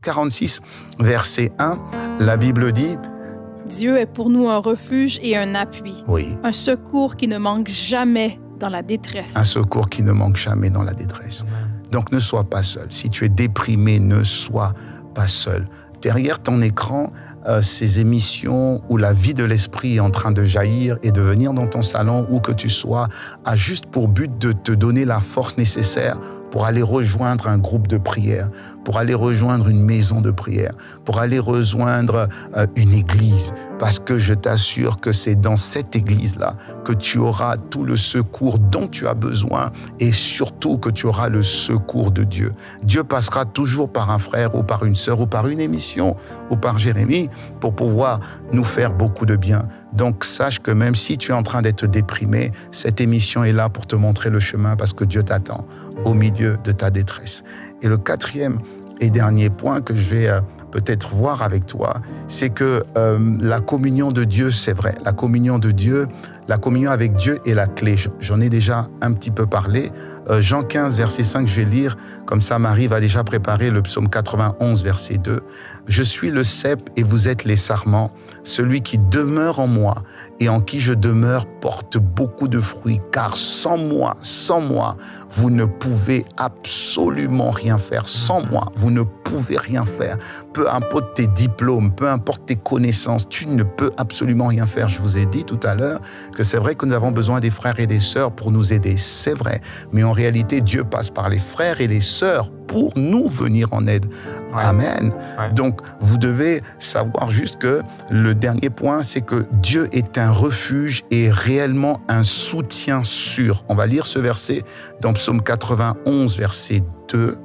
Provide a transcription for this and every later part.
46, verset 1, la Bible dit... Dieu est pour nous un refuge et un appui, Oui. un secours qui ne manque jamais dans la détresse. Un secours qui ne manque jamais dans la détresse. Donc ne sois pas seul. Si tu es déprimé, ne sois pas seul. Derrière ton écran, ces émissions où la vie de l'esprit est en train de jaillir et de venir dans ton salon, où que tu sois, a juste pour but de te donner la force nécessaire pour aller rejoindre un groupe de prière, pour aller rejoindre une maison de prière, pour aller rejoindre une église. Parce que je t'assure que c'est dans cette église-là que tu auras tout le secours dont tu as besoin et surtout que tu auras le secours de Dieu. Dieu passera toujours par un frère ou par une sœur ou par une émission ou par Jérémie pour pouvoir nous faire beaucoup de bien. Donc sache que même si tu es en train d'être déprimé, cette émission est là pour te montrer le chemin parce que Dieu t'attend au milieu de ta détresse. Et le quatrième et dernier point que je vais peut-être voir avec toi, c'est que la communion de Dieu, c'est vrai, la communion avec Dieu est la clé. J'en ai déjà un petit peu parlé. Jean 15, verset 5, je vais lire, comme ça Marie va déjà préparer le psaume 91, verset 2. « Je suis le cep et vous êtes les sarments. Celui qui demeure en moi et en qui je demeure porte beaucoup de fruits, car sans moi, vous ne pouvez absolument rien faire. Sans moi, vous ne pouvez rien faire. Peu importe tes diplômes, peu importe tes connaissances, tu ne peux absolument rien faire. Je vous ai dit tout à l'heure que c'est vrai que nous avons besoin des frères et des sœurs pour nous aider. C'est vrai. Mais en réalité, Dieu passe par les frères et les sœurs pour nous venir en aide. Ouais. Amen. Ouais. Donc, vous devez savoir juste que le dernier point, c'est que Dieu est un refuge et réellement un soutien sûr. On va lire ce verset dans Psaume 91, verset 2.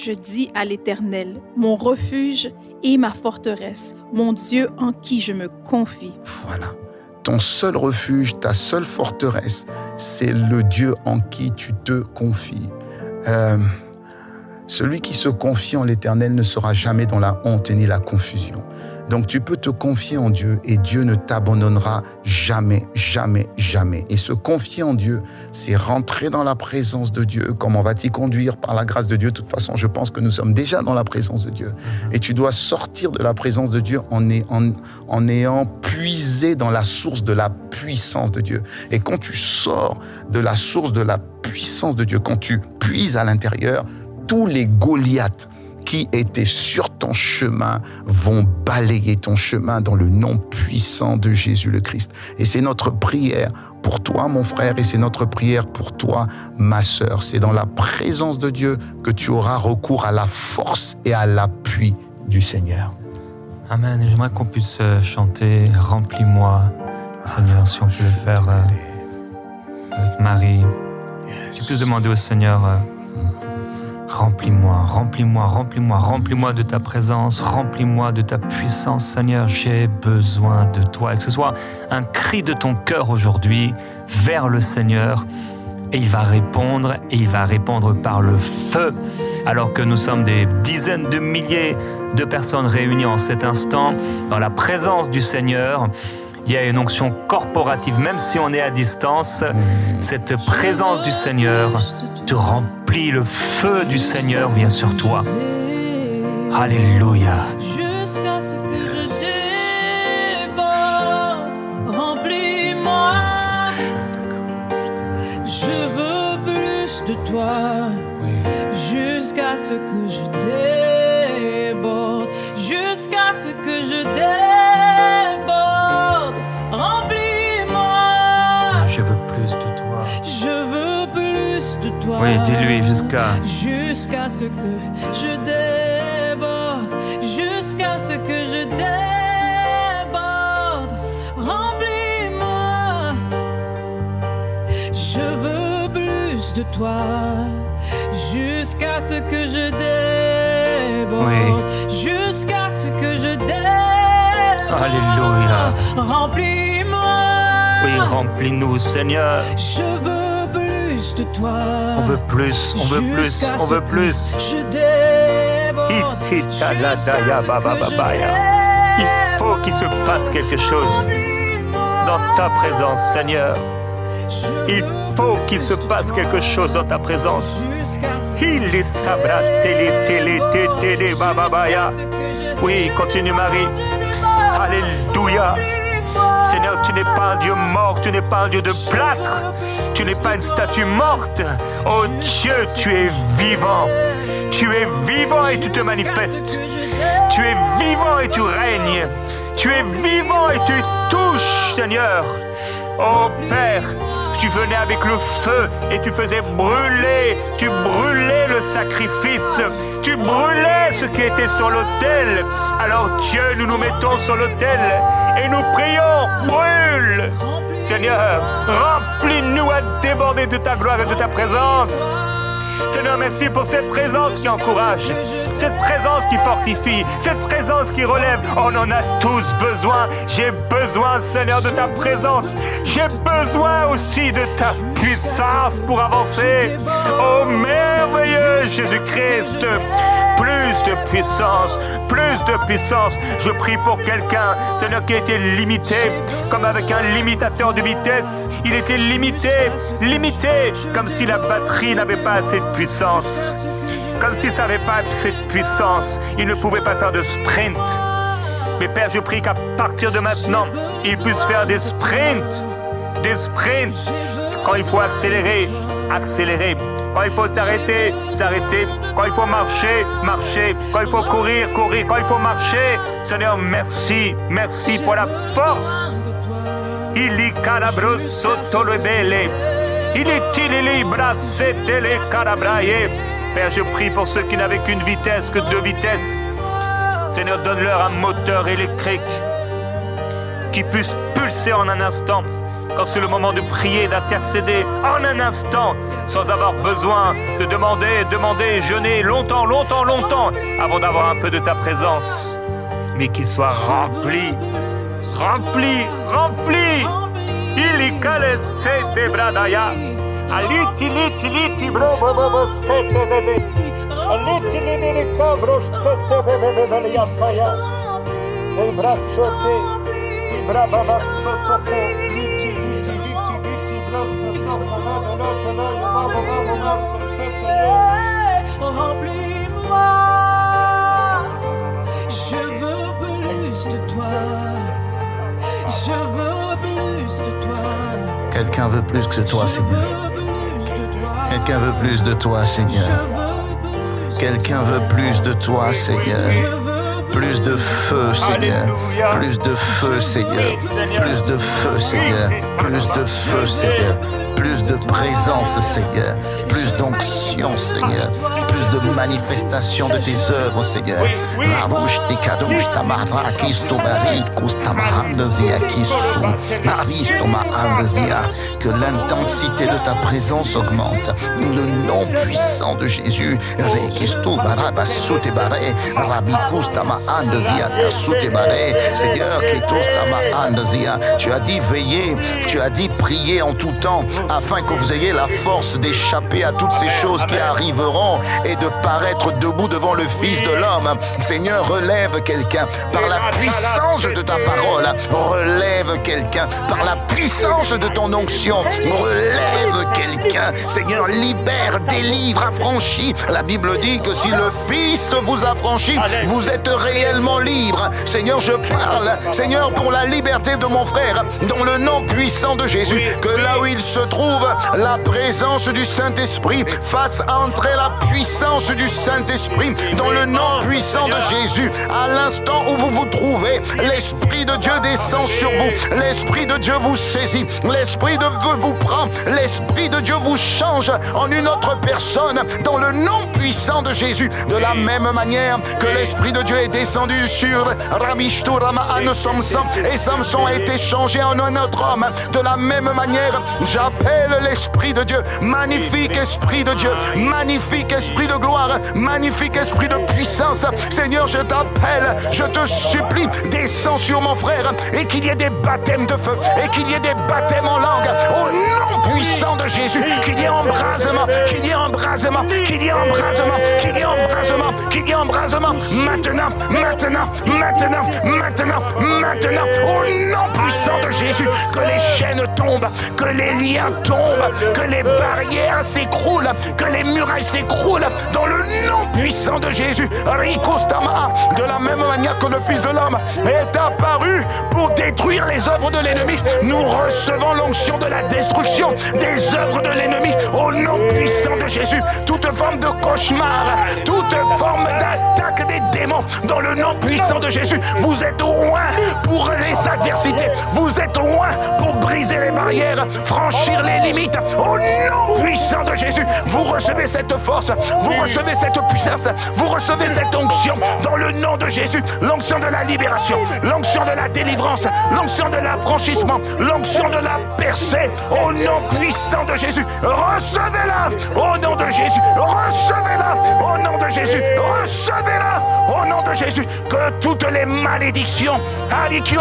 Je dis à l'Éternel, mon refuge et ma forteresse, mon Dieu en qui je me confie. Voilà. Ton seul refuge, ta seule forteresse, c'est le Dieu en qui tu te confies. Celui qui se confie en l'Éternel ne sera jamais dans la honte ni la confusion. Donc tu peux te confier en Dieu et Dieu ne t'abandonnera jamais, jamais, jamais. Et se confier en Dieu, c'est rentrer dans la présence de Dieu. Comment va-t-il conduire par la grâce de Dieu? De toute façon, je pense que nous sommes déjà dans la présence de Dieu. Et tu dois sortir de la présence de Dieu en ayant puisé dans la source de la puissance de Dieu. Et quand tu sors de la source de la puissance de Dieu, quand tu puises à l'intérieur, tous les Goliaths qui étaient sur ton chemin vont balayer ton chemin dans le nom puissant de Jésus le Christ. Et c'est notre prière pour toi, mon frère, et c'est notre prière pour toi, ma sœur. C'est dans la présence de Dieu que tu auras recours à la force et à l'appui du Seigneur. Amen. Et j'aimerais qu'on puisse chanter « Remplis-moi », Seigneur, si on peut le faire avec Marie. Si tu peux demander au Seigneur... Remplis-moi, remplis-moi, remplis-moi, remplis-moi de ta présence, remplis-moi de ta puissance, Seigneur, j'ai besoin de toi. Et que ce soit un cri de ton cœur aujourd'hui vers le Seigneur, et il va répondre par le feu. Alors que nous sommes des dizaines de milliers de personnes réunies en cet instant, dans la présence du Seigneur, il y a une onction corporative, même si on est à distance, cette présence du Seigneur te remplit, le feu du Seigneur vient sur toi. Alléluia. Jusqu'à ce que je déborde, remplis-moi. Je veux plus de toi. Jusqu'à ce que je déborde, jusqu'à ce que je déborde. Je veux plus de toi. Je veux plus de toi. Oui, dis-lui jusqu'à ce que je déborde, jusqu'à ce que je déborde. Remplis-moi. Je veux plus de toi, jusqu'à ce que je déborde. Oui. Jusqu'à ce que je déborde. Alléluia. Remplis-moi. Oui, remplis-nous, Seigneur. Je veux plus de toi. On veut plus, on veut plus, on veut plus. Je déborde. Ici, taladaya, bababaya. Il faut qu'il se passe quelque chose dans ta présence, Seigneur. Il faut qu'il se passe quelque chose dans ta présence. Il est sabra télé bababaya. Oui, continue Marie. Alléluia. Seigneur, tu n'es pas un Dieu mort, tu n'es pas un Dieu de plâtre, tu n'es pas une statue morte. Oh Dieu, tu es vivant. Tu es vivant et tu te manifestes. Tu es vivant et tu règnes. Tu es vivant et tu touches, Seigneur. Oh Père, tu venais avec le feu et tu faisais brûler, tu brûlais le sacrifice, tu brûlais ce qui était sur l'autel. Alors Dieu, nous nous mettons sur l'autel et nous prions, brûle. Seigneur, remplis-nous à déborder de ta gloire et de ta présence. Seigneur, merci pour cette présence qui encourage, cette présence qui fortifie, cette présence qui relève. On en a tous besoin. J'ai besoin, Seigneur, de ta présence. J'ai besoin aussi de ta puissance pour avancer. Oh merveilleux Jésus-Christ, plus de puissance, plus de puissance. Je prie pour quelqu'un, Seigneur, qui a été limité, comme avec un limitateur de vitesse. Il était limité, comme si la batterie n'avait pas assez de puissance. Comme si ça n'avait pas assez de puissance. Il ne pouvait pas faire de sprint. Mais Père, je prie qu'à partir de maintenant, il puisse faire des sprints. Des sprints. Quand il faut accélérer, accélérer. Quand il faut s'arrêter, s'arrêter. Quand il faut marcher, marcher. Quand il faut courir, courir. Quand il faut marcher. Seigneur, merci. Merci pour la force. Il y calabro sotto le belle. Il est libra setele carabraye. Père, je prie pour ceux qui n'avaient qu'une vitesse, que 2 vitesses. Seigneur, donne-leur un moteur électrique qui puisse pulser en un instant. Quand c'est le moment de prier, d'intercéder, en un instant, sans avoir besoin de demander, jeûner longtemps, avant d'avoir un peu de ta présence, mais qu'il soit rempli. Il y cale sete bradaya, aliti bro sete bebe, aliti cabro sete bebe ya faya, e brasote, brava soto, liti remplis-moi, je veux plus de toi. Je veux plus de toi. Quelqu'un veut plus que toi, Seigneur. Quelqu'un veut plus de toi, Seigneur. Quelqu'un veut plus de toi, Seigneur. Plus de feu, Seigneur. Plus de feu, Seigneur. Plus de feu, Seigneur. Plus de feu, Seigneur. Plus de présence, Seigneur. Plus d'onction, Seigneur. Plus de manifestation de tes œuvres, Seigneur. Que l'intensité de ta présence augmente. Le nom puissant de Jésus. Seigneur, tu as dit veiller, tu as dit prier en tout temps, afin que vous ayez la force d'échapper à toutes ces choses qui arriveront et de paraître debout devant le Fils de l'homme. Seigneur, relève quelqu'un par la puissance de ta parole. Relève quelqu'un par la puissance de ton onction. Relève quelqu'un. Seigneur, libère, délivre, affranchis. La Bible dit que si le Fils vous affranchit, vous êtes réellement libre. Seigneur, je parle, Seigneur, pour la liberté de mon frère, dans le nom puissant de Jésus, que là où il se trouve, la présence du Saint-Esprit fasse entrer la puissance du Saint-Esprit dans le nom puissant de Jésus. À l'instant où vous vous trouvez, l'Esprit de Dieu descend sur vous, l'Esprit de Dieu vous saisit, l'Esprit de Dieu vous prend, l'Esprit de Dieu vous change en une autre personne dans le nom puissant de Jésus. De la même manière que l'Esprit de Dieu est descendu sur Samson et Samson a été changé en un autre homme, de la même manière, j'appelle l'Esprit de Dieu, magnifique Esprit de Dieu, magnifique Esprit de gloire, magnifique Esprit de puissance. Seigneur, je t'appelle, je te supplie, descends sur mon frère et qu'il y ait des baptêmes de feu et qu'il y ait des baptêmes en langue au nom puissant de Jésus, qu'il y ait embrasement, qu'il y ait embrasement, qu'il y ait embrasement, qu'il y ait embrasement, qu'il y ait embrasement, maintenant, au nom puissant de Jésus, que les chaînes tombent, que les liens tombent, que les barrières s'écroulent, que les murailles s'écroulent dans le nom puissant de Jésus. Rikostama, de la même manière que le Fils de l'homme est apparu pour détruire les œuvres de l'ennemi, nous recevons l'onction de la destruction des œuvres de l'ennemi au nom puissant de Jésus. Toute forme de cauchemar, toute forme d'attaque des démons dans le nom puissant de Jésus. Vous êtes loin pour les adversités, vous êtes loin pour briser les barrières, franchir les limites au nom puissant de Jésus. Vous recevez cette force, vous recevez cette puissance, vous recevez cette onction dans le nom de Jésus. L'onction de la libération, l'onction de la délivrance, l'onction de l'affranchissement, l'onction de la percée au nom puissant de Jésus. Recevez-la au nom de Jésus, recevez-la au nom de Jésus, recevez-la au nom de Jésus. Que toutes les malédictions qui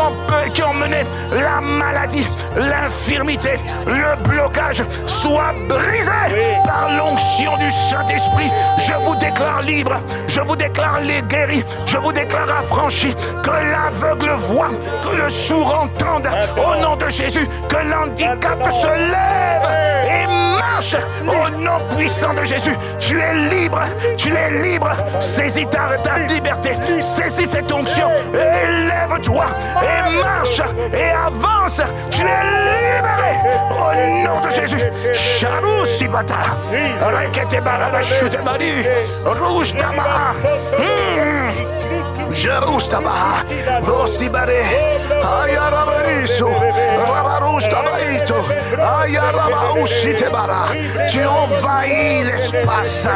ont mené la maladie, l'infirmité, le blocage soient brisées par l'onction du Saint-Esprit. Je vous déclare libre, je vous déclare les guéris, je vous déclare affranchis. Que l'aveugle voit, que le sourd entende au nom de Jésus, que l'handicap se lève et marche au nom puissant de Jésus. Tu es libre, tu es libre. Saisis ta liberté, saisis cette onction et lève-toi et marche et avance. Tu es libéré au nom de Jésus. Charou Sibata, Rekete Barabashute Bari, Rouge Dama. Jerustaba, Rostibare, Ayarabariso, Rabarustabaito, Ayarabausitebara. Tu envahis l'espace,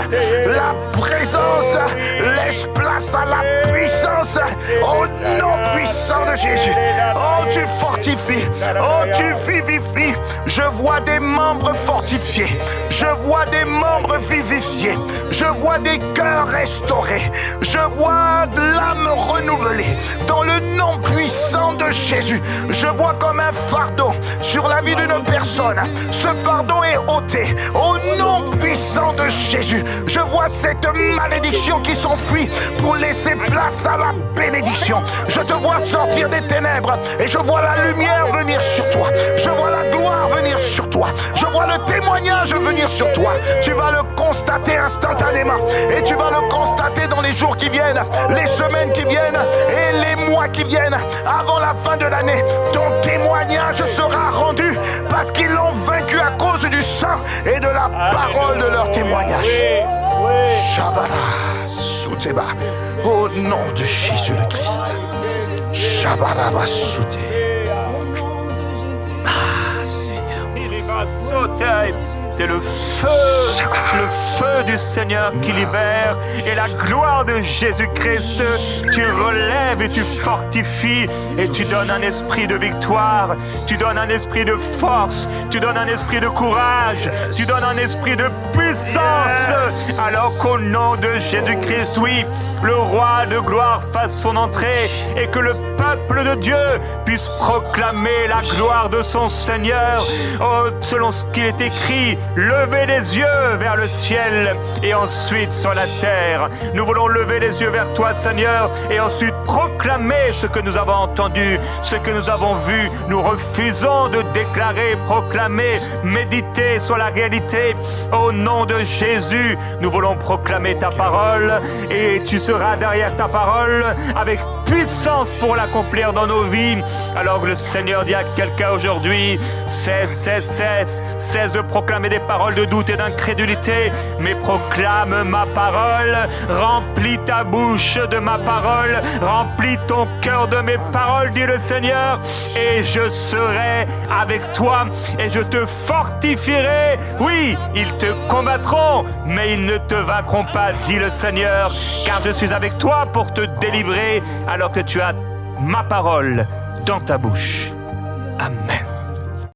la présence laisse place à la puissance au nom puissant de Jésus. Oh, tu fortifies, oh, tu vivifies. Je vois des membres fortifiés, je vois des membres vivifiés, je vois des cœurs restaurés, je vois de l'âme renouvelée dans le nom puissant de Jésus. Je vois comme un fardeau sur la vie d'une personne. Ce fardeau est ôté au nom puissant de Jésus. Je vois cette malédiction qui s'enfuit pour laisser place à la bénédiction. Je te vois sortir des ténèbres et je vois la lumière venir sur toi. Je vois la gloire venir sur toi. Je vois le témoignage venir sur toi. Tu vas le constater instantanément et tu vas le constater dans les jours qui viennent, les semaines qui viennent et les mois qui viennent. Avant la fin de l'année, ton témoignage sera rendu parce qu'ils l'ont vaincu à cause du sang et de la parole de leur témoignage. Shabara Souteba, au nom de Jésus le Christ. Shabara Basouté. Ah, Seigneur. C'est le feu du Seigneur qui libère et la gloire de Jésus-Christ. Tu relèves et tu fortifies et tu donnes un esprit de victoire, tu donnes un esprit de force, tu donnes un esprit de courage, tu donnes un esprit de puissance. Alors qu'au nom de Jésus-Christ, oui, le roi de gloire fasse son entrée et que le peuple de Dieu puisse proclamer la gloire de son Seigneur. Oh, selon ce qu'il est écrit, levez les yeux vers le ciel et ensuite sur la terre. Nous voulons lever les yeux vers toi, Seigneur, et ensuite proclamer ce que nous avons entendu, ce que nous avons vu. Nous refusons de déclarer, proclamer, méditer sur la réalité. Au nom de Jésus, nous voulons proclamer ta parole et tu seras derrière ta parole avec puissance pour l'accomplir dans nos vies. Alors que le Seigneur dit à quelqu'un aujourd'hui, cesse de proclamer des paroles de doute et d'incrédulité, mais proclame ma parole, remplis ta bouche de ma parole, remplis ton cœur de mes paroles, dit le Seigneur, et je serai avec toi et je te fortifierai. Oui, ils te combattront, mais ils ne te vaincront pas, dit le Seigneur, car je suis avec toi pour te délivrer alors que tu as ma parole dans ta bouche. Amen.